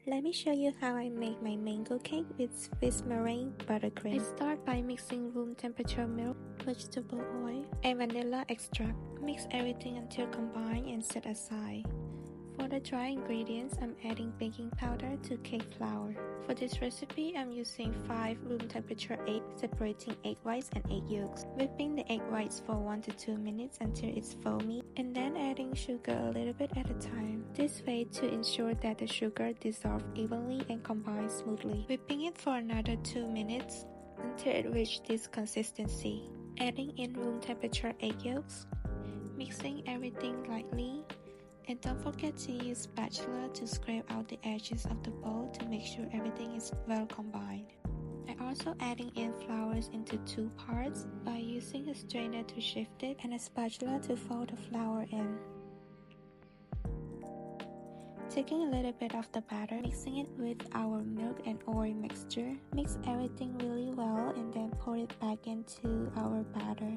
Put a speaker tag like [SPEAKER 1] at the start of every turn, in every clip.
[SPEAKER 1] Let me show you how I make my mango cake with Swiss meringue buttercream. I start by mixing room temperature milk, vegetable oil, and vanilla extract. Mix everything until combined and set aside. For the dry ingredients, I'm adding baking powder to cake flour. For this recipe, I'm using 5 room temperature eggs, separating egg whites and egg yolks. Whipping the egg whites for 1 to 2 minutes until it's foamy, and then adding sugar a little bit at a time. This way to ensure that the sugar dissolves evenly and combines smoothly. Whipping it for another 2 minutes until it reaches this consistency. Adding in room temperature egg yolks. Mixing everything lightly. And don't forget to use spatula to scrape out the edges of the bowl to make sure everything is well combined. I'm also adding in flours into 2 parts by using a strainer to shift it and a spatula to fold the flour in. Taking a little bit of the batter, mixing it with our milk and oil mixture. Mix everything really well and then pour it back into our batter.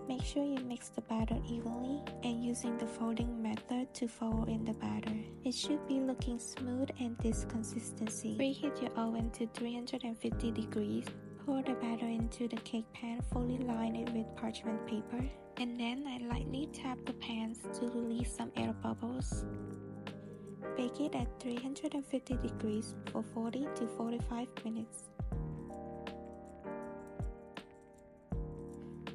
[SPEAKER 1] Make sure you mix the batter evenly and using the folding method to fold in the batter. It should be looking smooth and this consistency. Preheat your oven to 350 degrees. Pour the batter into the cake pan, fully line it with parchment paper. And then I lightly tap the pans to release some air bubbles. Bake it at 350 degrees for 40 to 45 minutes.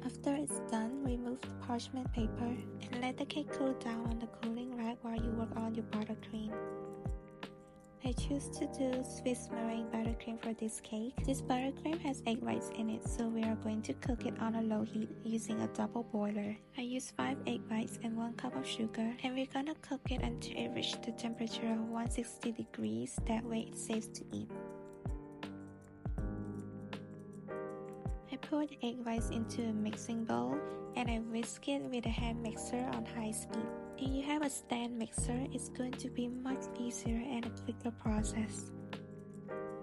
[SPEAKER 1] After it's done, remove the parchment paper and let the cake cool down on the cooling rack while you work on your buttercream. I choose to do Swiss meringue buttercream for this cake. This buttercream has egg whites in it, so we are going to cook it on a low heat using a double boiler. I use 5 egg whites and 1 cup of sugar, and we're gonna cook it until it reaches the temperature of 160 degrees, that way it's safe to eat. I pour the egg whites into a mixing bowl and I whisk it with a hand mixer on high speed. If you have a stand mixer, it's going to be much easier and a quicker process.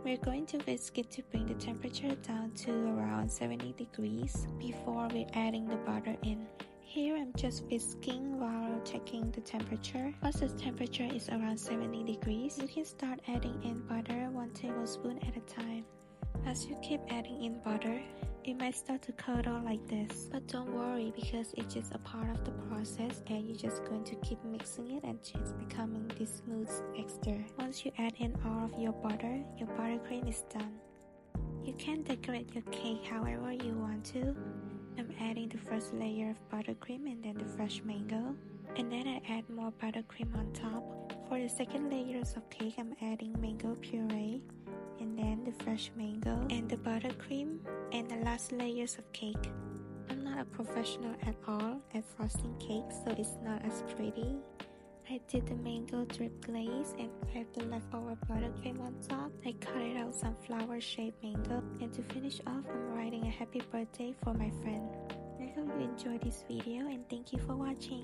[SPEAKER 1] We're going to whisk it to bring the temperature down to around 70 degrees before we're adding the butter in. Here I'm just whisking while checking the temperature. Once the temperature is around 70 degrees, you can start adding in butter 1 tablespoon at a time. As you keep adding in butter, it might start to curdle like this, but don't worry because it's just a part of the process and you're just going to keep mixing it until it's becoming this smooth texture. Once you add in all of your buttercream is done. You can decorate your cake however you want to. I'm adding the first layer of buttercream and then the fresh mango, and then I add more buttercream on top. For the second layers of cake, I'm adding mango puree, and then the fresh mango and the buttercream, and the last layers of cake. I'm not a professional at all at frosting cakes, so it's not as pretty. I did the mango drip glaze and left the leftover buttercream on top. I cut it out some flower-shaped mango, and to finish off, I'm writing a happy birthday for my friend. I hope you enjoyed this video and thank you for watching.